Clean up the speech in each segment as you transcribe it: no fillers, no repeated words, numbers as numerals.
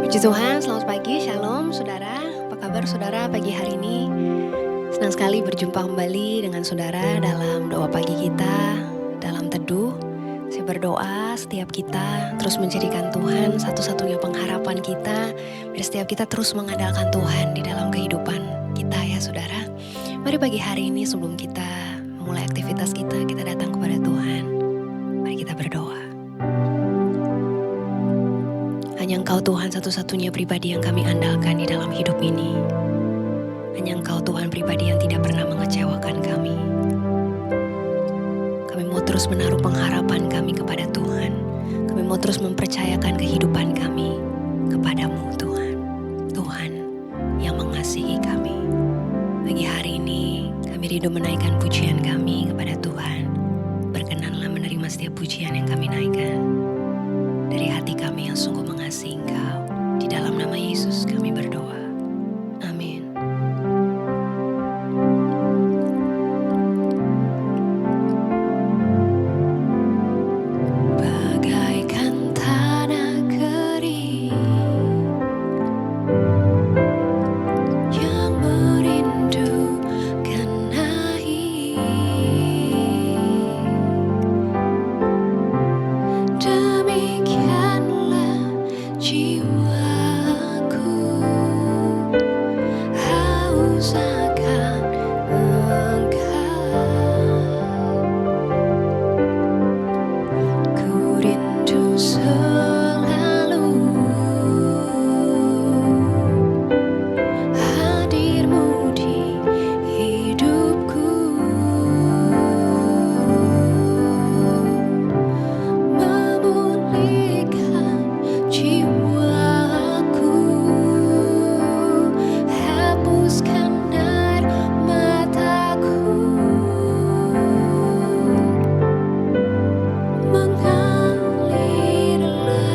Puji Tuhan, selamat pagi, shalom saudara. Apa kabar saudara pagi hari ini? Senang sekali berjumpa kembali dengan saudara dalam doa pagi kita, dalam teduh. Saya berdoa setiap kita terus menjadikan Tuhan satu-satunya pengharapan kita. Dan setiap kita terus mengandalkan Tuhan di dalam kehidupan kita ya saudara. Mari pagi hari ini sebelum kita mulai aktivitas kita datang kepada Tuhan. Mari kita berdoa. Hanya Engkau Tuhan satu-satunya pribadi yang kami andalkan di dalam hidup ini. Hanya Engkau Tuhan pribadi yang tidak pernah mengecewakan kami. Kami mau terus menaruh pengharapan kami kepada Tuhan. Kami mau terus mempercayakan kehidupan kami kepadamu Tuhan. Tuhan yang mengasihi kami. Pagi hari ini kami rindu menaikkan pujian kami kepada Tuhan. Berkenanlah menerima setiap pujian yang kami naikkan. Dari hati kami yang sungguh mengasihi Engkau. Di dalam nama Yesus kami berdoa. Amin. Bagaikan tanah kering yang merindukan air, demikianlah jiwaku haus akan Engkau. Ku rindu selalu hadirmu di hidupku, memulihkan jiwaku, hapuskan air mataku, mengalirlah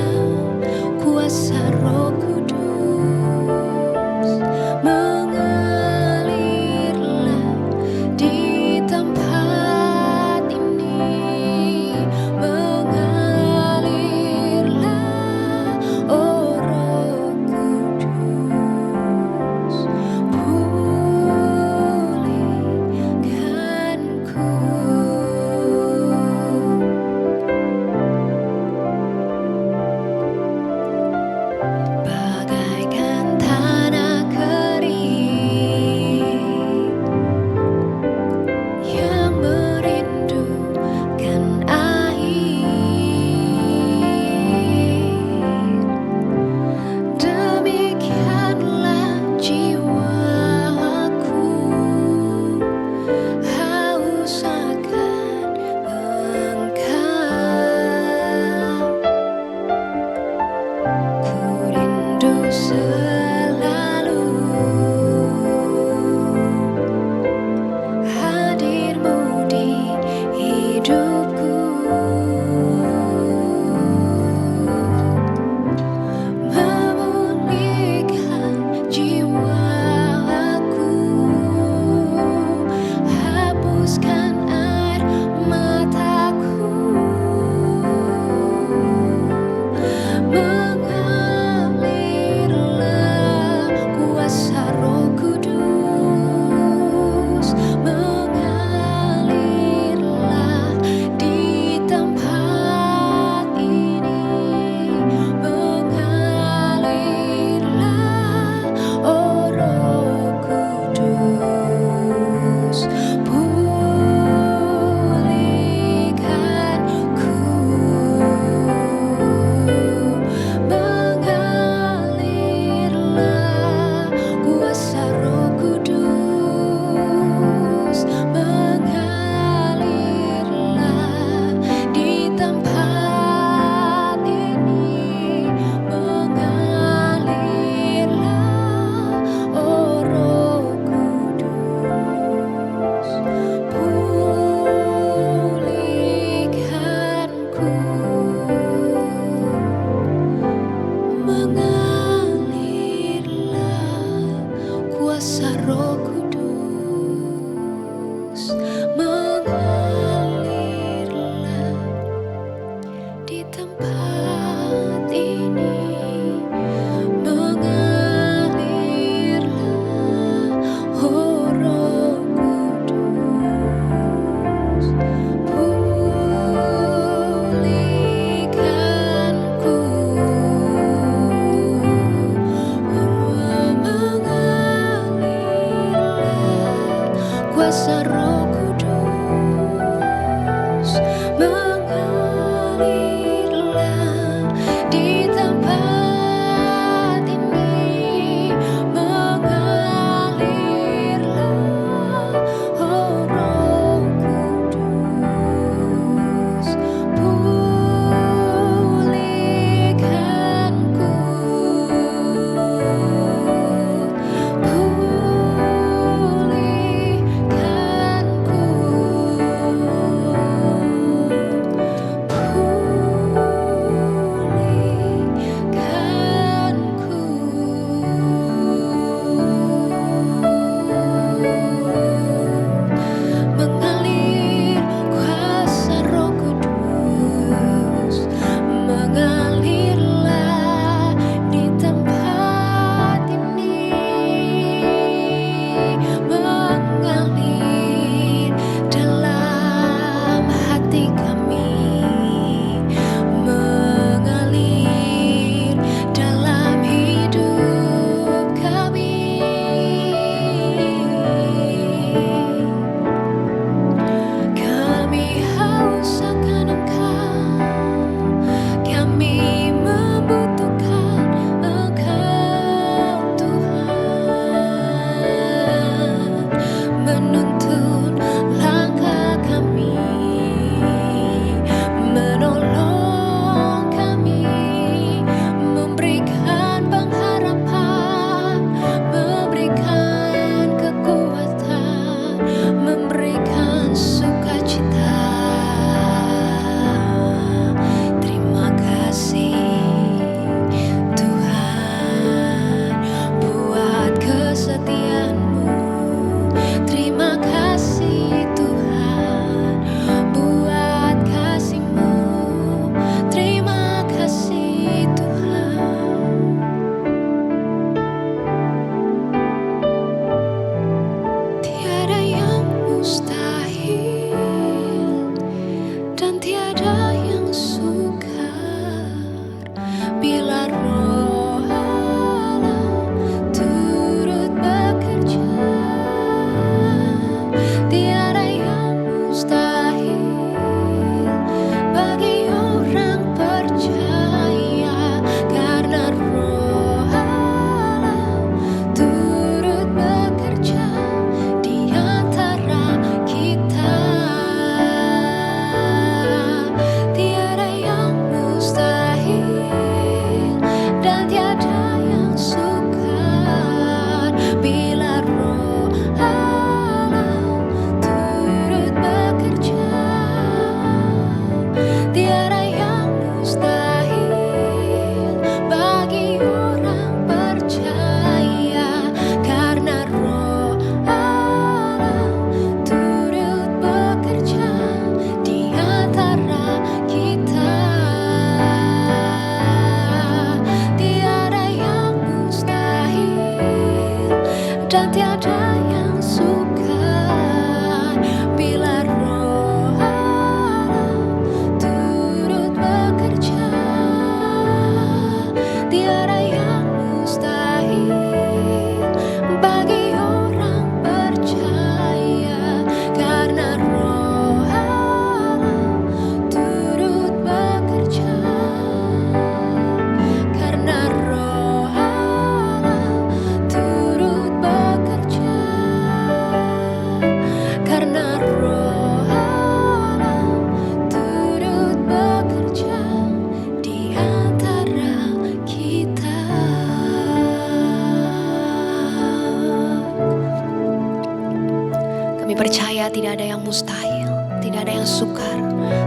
percaya tidak ada yang mustahil, tidak ada yang sukar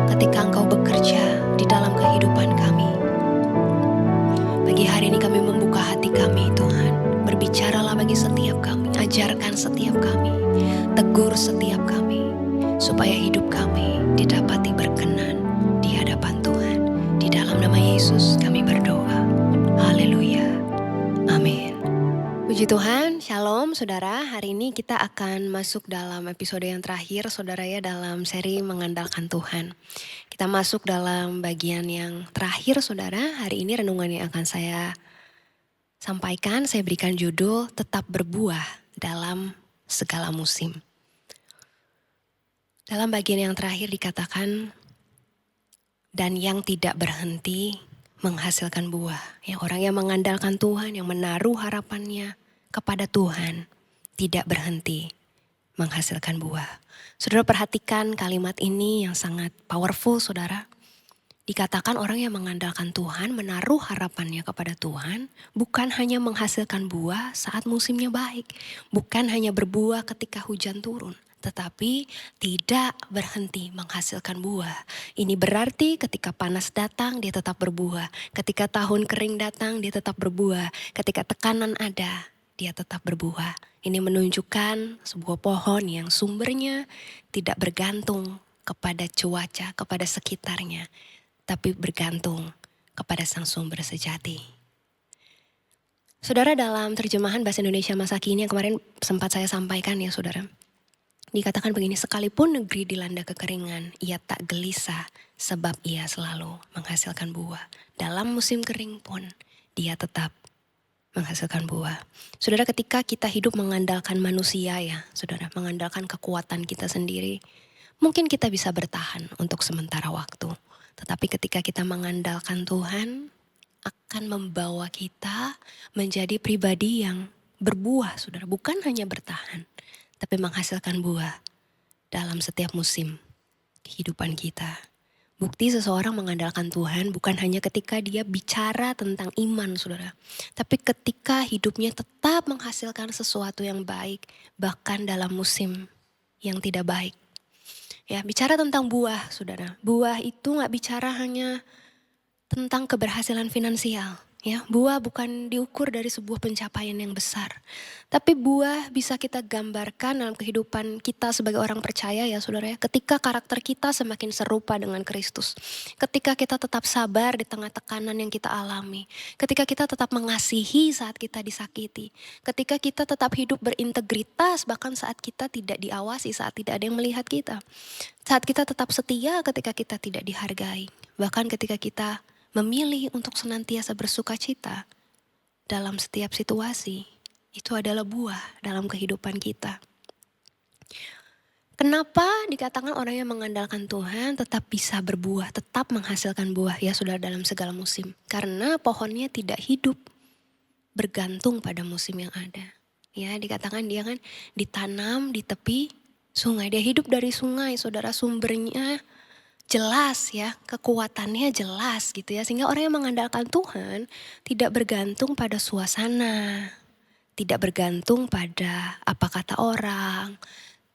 ketika Engkau bekerja di dalam kehidupan kami. Pagi hari ini kami membuka hati kami Tuhan. Berbicaralah bagi setiap kami, ajarkan setiap kami, tegur setiap kami, supaya hidup kami didapati berkenan di hadapan Tuhan. Di dalam nama Yesus kami berdoa. Haleluya. Amin. Puji Tuhan, Shalom saudara. Hari ini kita akan masuk dalam episode yang terakhir saudara ya, dalam seri mengandalkan Tuhan. Kita masuk dalam bagian yang terakhir saudara. Hari ini renungan yang akan saya sampaikan, saya berikan judul Tetap Berbuah Dalam Segala Musim. Dalam bagian yang terakhir dikatakan, dan yang tidak berhenti menghasilkan buah. Yang orang yang mengandalkan Tuhan, yang menaruh harapannya kepada Tuhan, tidak berhenti menghasilkan buah. Saudara perhatikan kalimat ini yang sangat powerful saudara. Dikatakan orang yang mengandalkan Tuhan, menaruh harapannya kepada Tuhan, bukan hanya menghasilkan buah saat musimnya baik. Bukan hanya berbuah ketika hujan turun, tetapi tidak berhenti menghasilkan buah. Ini berarti ketika panas datang dia tetap berbuah. Ketika tahun kering datang dia tetap berbuah. Ketika tekanan ada dia tetap berbuah. Ini menunjukkan sebuah pohon yang sumbernya tidak bergantung kepada cuaca, kepada sekitarnya, tapi bergantung kepada sang sumber sejati. Saudara, dalam terjemahan bahasa Indonesia masa kini yang kemarin sempat saya sampaikan ya saudara, dikatakan begini, sekalipun negeri dilanda kekeringan, ia tak gelisah sebab ia selalu menghasilkan buah. Dalam musim kering pun dia tetap menghasilkan buah. Saudara, ketika kita hidup mengandalkan manusia ya, saudara, mengandalkan kekuatan kita sendiri, mungkin kita bisa bertahan untuk sementara waktu. Tetapi ketika kita mengandalkan Tuhan, akan membawa kita menjadi pribadi yang berbuah, saudara. Bukan hanya bertahan, tapi menghasilkan buah dalam setiap musim kehidupan kita. Bukti seseorang mengandalkan Tuhan bukan hanya ketika dia bicara tentang iman, saudara. Tapi ketika hidupnya tetap menghasilkan sesuatu yang baik, bahkan dalam musim yang tidak baik. Ya, bicara tentang buah, saudara. Buah itu gak bicara hanya tentang keberhasilan finansial. Ya, buah bukan diukur dari sebuah pencapaian yang besar. Tapi buah bisa kita gambarkan dalam kehidupan kita sebagai orang percaya ya saudara ya. Ketika karakter kita semakin serupa dengan Kristus. Ketika kita tetap sabar di tengah tekanan yang kita alami. Ketika kita tetap mengasihi saat kita disakiti. Ketika kita tetap hidup berintegritas bahkan saat kita tidak diawasi, saat tidak ada yang melihat kita. Saat kita tetap setia ketika kita tidak dihargai. Bahkan ketika kita memilih untuk senantiasa bersuka cita dalam setiap situasi, itu adalah buah dalam kehidupan kita. Kenapa dikatakan orang yang mengandalkan Tuhan tetap bisa berbuah, tetap menghasilkan buah ya saudara dalam segala musim? Karena pohonnya tidak hidup bergantung pada musim yang ada. Ya, dikatakan dia kan ditanam di tepi sungai, dia hidup dari sungai, saudara, sumbernya jelas ya, kekuatannya jelas gitu ya. Sehingga orang yang mengandalkan Tuhan tidak bergantung pada suasana, tidak bergantung pada apa kata orang,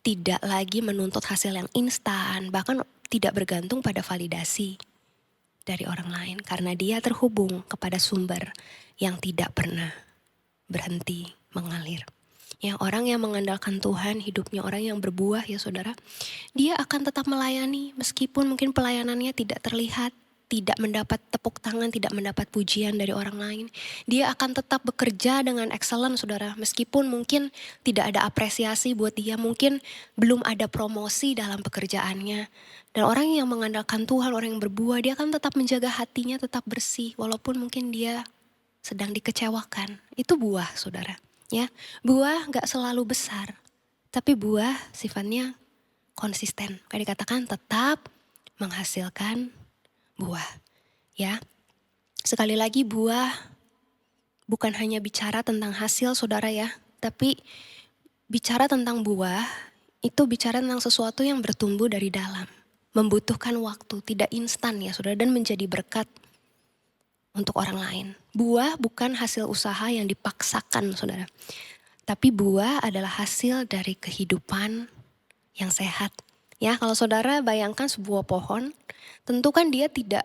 tidak lagi menuntut hasil yang instan, bahkan tidak bergantung pada validasi dari orang lain. Karena dia terhubung kepada sumber yang tidak pernah berhenti mengalir. Yang orang yang mengandalkan Tuhan, hidupnya orang yang berbuah ya saudara, dia akan tetap melayani meskipun mungkin pelayanannya tidak terlihat, tidak mendapat tepuk tangan, tidak mendapat pujian dari orang lain. Dia akan tetap bekerja dengan excellent saudara, meskipun mungkin tidak ada apresiasi buat dia, mungkin belum ada promosi dalam pekerjaannya. Dan orang yang mengandalkan Tuhan, orang yang berbuah, dia akan tetap menjaga hatinya tetap bersih, walaupun mungkin dia sedang dikecewakan. Itu buah saudara. Ya, buah gak selalu besar, tapi buah sifatnya konsisten. Kayak dikatakan tetap menghasilkan buah. Ya, sekali lagi buah bukan hanya bicara tentang hasil saudara ya, tapi bicara tentang buah itu bicara tentang sesuatu yang bertumbuh dari dalam. Membutuhkan waktu, tidak instan ya saudara, dan menjadi berkat untuk orang lain. Buah bukan hasil usaha yang dipaksakan saudara. Tapi buah adalah hasil dari kehidupan yang sehat. Ya, kalau saudara bayangkan sebuah pohon, tentu kan dia tidak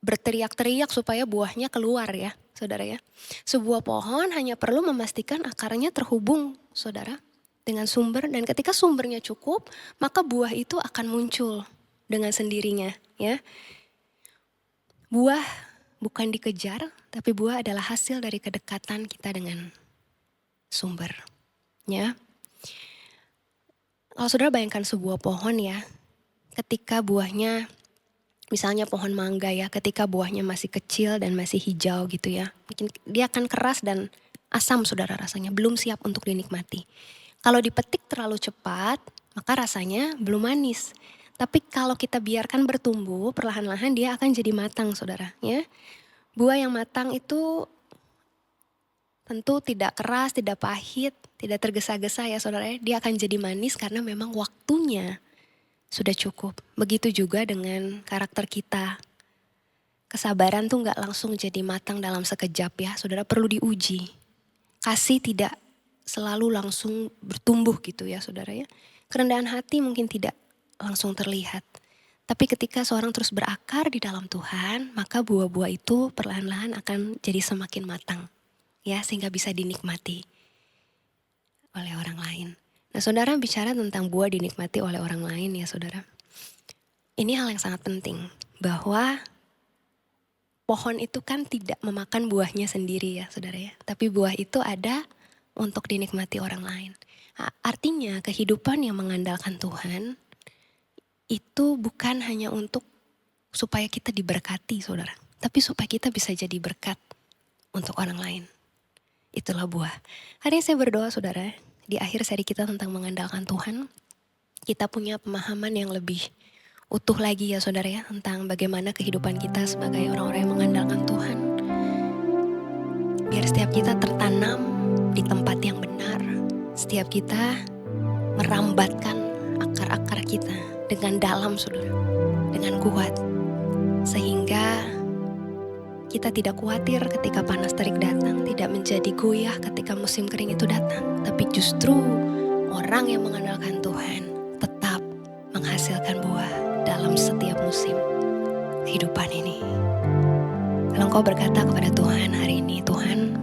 berteriak-teriak supaya buahnya keluar ya, saudara ya. Sebuah pohon hanya perlu memastikan akarnya terhubung, saudara, dengan sumber, dan ketika sumbernya cukup, maka buah itu akan muncul dengan sendirinya, ya. Buah bukan dikejar, tapi buah adalah hasil dari kedekatan kita dengan sumber, ya. Kalau saudara bayangkan sebuah pohon ya, ketika buahnya, misalnya pohon mangga ya, ketika buahnya masih kecil dan masih hijau gitu ya, mungkin dia akan keras dan asam saudara rasanya, belum siap untuk dinikmati. Kalau dipetik terlalu cepat, maka rasanya belum manis. Tapi kalau kita biarkan bertumbuh, perlahan-lahan dia akan jadi matang saudara ya. Buah yang matang itu tentu tidak keras, tidak pahit, tidak tergesa-gesa ya saudara ya. Dia akan jadi manis karena memang waktunya sudah cukup. Begitu juga dengan karakter kita. Kesabaran tuh gak langsung jadi matang dalam sekejap ya. Saudara perlu diuji. Kasih tidak selalu langsung bertumbuh gitu ya saudara ya. Kerendahan hati mungkin tidak langsung terlihat. Tapi ketika seorang terus berakar di dalam Tuhan, maka buah-buah itu perlahan-lahan akan jadi semakin matang. Ya, sehingga bisa dinikmati oleh orang lain. Nah, saudara bicara tentang buah dinikmati oleh orang lain ya, saudara. Ini hal yang sangat penting, bahwa pohon itu kan tidak memakan buahnya sendiri ya, saudara ya. Tapi buah itu ada untuk dinikmati orang lain. Nah, artinya kehidupan yang mengandalkan Tuhan itu bukan hanya untuk supaya kita diberkati, saudara. Tapi supaya kita bisa jadi berkat untuk orang lain. Itulah buah. Hari ini saya berdoa saudara, di akhir seri kita tentang mengandalkan Tuhan, kita punya pemahaman yang lebih utuh lagi ya saudara ya, tentang bagaimana kehidupan kita sebagai orang-orang yang mengandalkan Tuhan. Biar setiap kita tertanam di tempat yang benar, setiap kita merambatkan akar-akar kita dengan dalam saudara, dengan kuat. Sehingga kita tidak khawatir ketika panas terik datang, tidak menjadi goyah ketika musim kering itu datang. Tapi justru orang yang mengandalkan Tuhan tetap menghasilkan buah dalam setiap musim kehidupan ini. Kalau engkau berkata kepada Tuhan hari ini, Tuhan,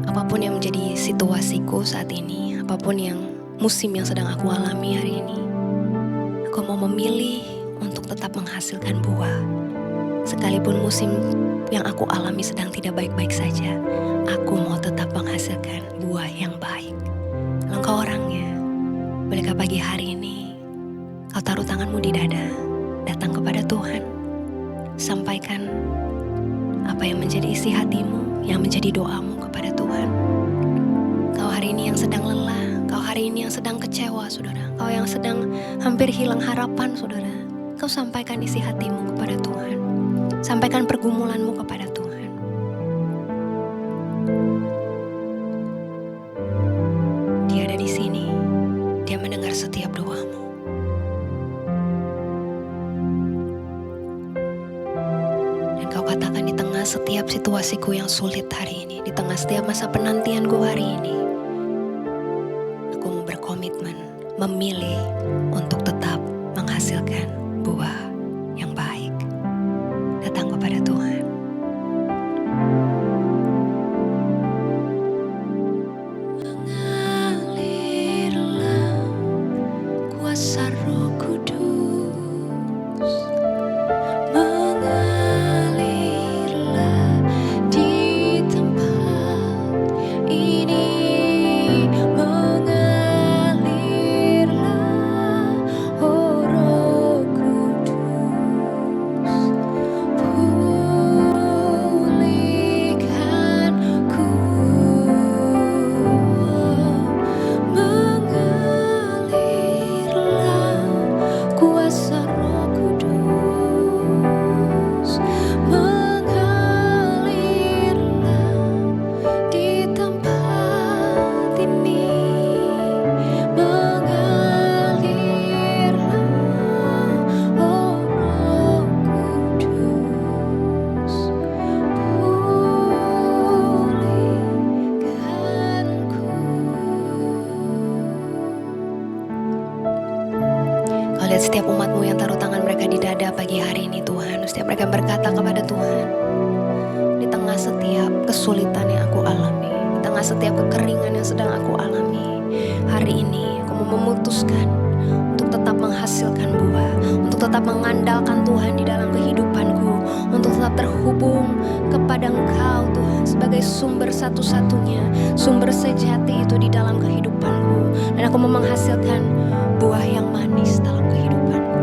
apapun yang menjadi situasiku saat ini, apapun yang musim yang sedang aku alami hari ini, aku mau memilih untuk tetap menghasilkan buah. Sekalipun musim yang aku alami sedang tidak baik-baik saja, aku mau tetap menghasilkan buah yang baik. Engkau orangnya, bolehkah pagi hari ini kau taruh tanganmu di dada, datang kepada Tuhan, sampaikan apa yang menjadi isi hatimu, yang menjadi doamu kepada Tuhan. Kau hari ini yang sedang lelah, kau hari ini yang sedang kecewa saudara, kau yang sedang hampir hilang harapan saudara, kau sampaikan isi hatimu kepada Tuhan. Sampaikan pergumulanmu kepada Tuhan. Dia ada di sini. Dia mendengar setiap doamu. Dan kau katakan di tengah setiap situasiku yang sulit hari ini, di tengah setiap masa penantianku hari ini, aku mau berkomitmen, memilih untuk tetap menghasilkan buah yang baik. Datang kepada Tuhan. Mengalirlah kuasa Roh Kudus, mengalirlah di tempat ini, mengalirlah oh Roh kesulitan yang aku alami, di tengah setiap kekeringan yang sedang aku alami, hari ini aku mau memutuskan untuk tetap menghasilkan buah, untuk tetap mengandalkan Tuhan di dalam kehidupanku, untuk tetap terhubung kepada Engkau Tuhan sebagai sumber satu-satunya, sumber sejati itu di dalam kehidupanku. Dan aku mau menghasilkan buah yang manis dalam kehidupanku.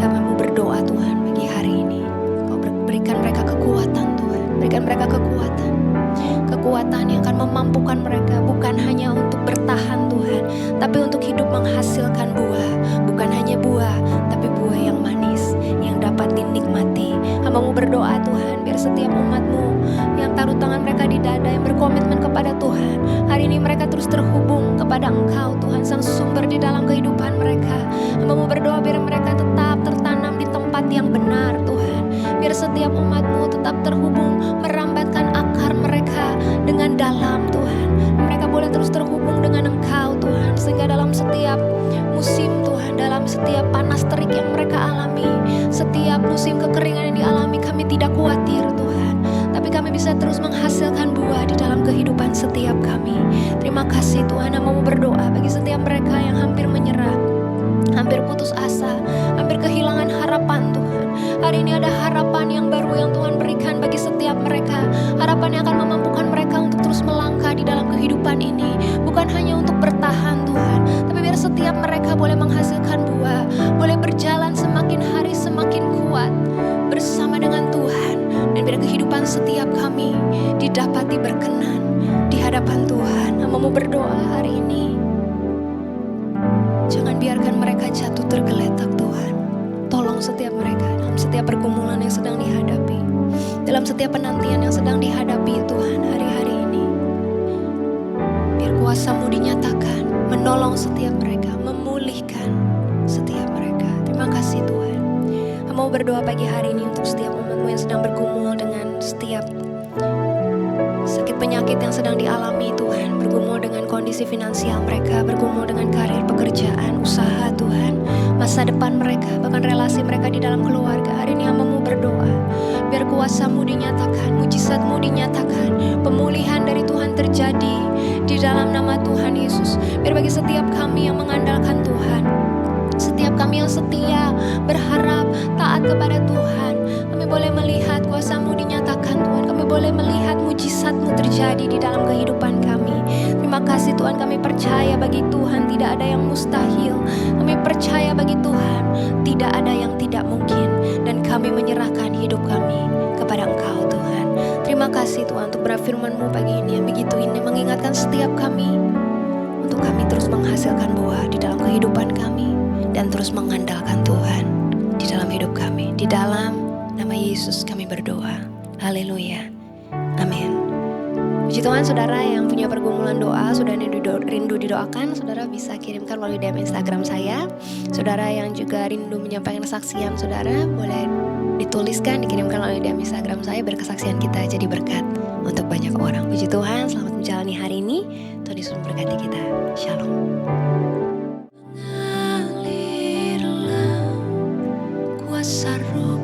Kau berdoa Tuhan pagi hari ini. Kau berikan mereka kekuatan Tuhan, berikan mereka kekuatan yang akan memampukan mereka bukan hanya untuk bertahan Tuhan, tapi untuk hidup menghasilkan buah. Bukan hanya buah, tapi buah yang manis, yang dapat dinikmati. Hamba-Mu berdoa Tuhan, biar setiap umat-Mu yang taruh tangan mereka di dada, yang berkomitmen kepada Tuhan, hari ini mereka terus terhubung kepada Engkau Tuhan, Sang Sumber di dalam kehidupan mereka. Hamba-Mu berdoa biar mereka tetap tertanam di tempat yang benar Tuhan. Biar setiap umat-Mu tetap terhubung, merambatkan akar mereka dengan dalam Tuhan. Mereka boleh terus terhubung dengan Engkau Tuhan, sehingga dalam setiap musim Tuhan, dalam setiap panas terik yang mereka alami, setiap musim kekeringan yang dialami, kami tidak khawatir Tuhan, tapi kami bisa terus menghasilkan buah di dalam kehidupan setiap kami. Terima kasih Tuhan. Hamba-Mu berdoa bagi setiap mereka yang hampir menyerah, hampir putus asa, hampir kehilangan harapan Tuhan. Hari ini ada harapan yang baru yang Tuhan berikan bagi setiap mereka. Harapan yang akan memampukan mereka untuk terus melangkah di dalam kehidupan ini. Bukan hanya untuk bertahan Tuhan, tapi biar setiap mereka boleh menghasilkan buah, boleh berjalan semakin hari semakin kuat bersama dengan Tuhan. Dan biar kehidupan setiap kami didapati berkenan di hadapan Tuhan. Hamba-Mu berdoa hari ini, jangan biarkan mereka jatuh tergeletak Tuhan. Tolong setiap mereka dalam setiap pergumulan yang sedang dihadapi, dalam setiap penantian yang sedang dihadapi Tuhan hari-hari ini. Biar kuasa-Mu dinyatakan, menolong setiap mereka, memulihkan setiap mereka. Terima kasih Tuhan. Hamba-Mu berdoa pagi hari ini untuk setiap umat-Mu yang sedang bergumul dengan setiap sakit penyakit yang sedang dialami Tuhan, bergumul dengan kondisi finansial mereka, bergumul dengan karir, pekerjaan, usaha Tuhan, masa depan mereka, bahkan relasi mereka di dalam keluarga. Hari ini hamba-Mu berdoa, biar kuasa-Mu dinyatakan, mujizat-Mu dinyatakan, pemulihan dari Tuhan terjadi di dalam nama Tuhan Yesus. Biar bagi setiap kami yang mengandalkan Tuhan, setiap kami yang setia, berharap, taat kepada Tuhan, kami boleh melihat kuasa-Mu dinyatakan Tuhan. Kami boleh melihat mujizat-Mu terjadi di dalam kehidupan kami. Terima kasih Tuhan, kami percaya bagi Tuhan tidak ada yang mustahil. Kami percaya bagi Tuhan tidak ada yang tidak mungkin. Dan kami menyerahkan hidup kami kepada Engkau Tuhan. Terima kasih Tuhan untuk firman-Mu pagi ini yang begitu indah, mengingatkan setiap kami untuk kami terus menghasilkan buah di dalam kehidupan kami dan terus mengandalkan Tuhan di dalam hidup kami. Di dalam nama Yesus kami berdoa. Haleluya. Amin. Puji Tuhan, saudara yang punya pergumulan doa, sudah rindu didoakan, saudara bisa kirimkan melalui DM Instagram saya. Saudara yang juga rindu menyampaikan kesaksian saudara, boleh dituliskan, dikirimkan melalui DM Instagram saya, biar kesaksian kita jadi berkat untuk banyak orang. Puji Tuhan, selamat menjalani hari ini. Tuhan Yesus memberkati kita. Shalom. Mengalirlah kuasa Roh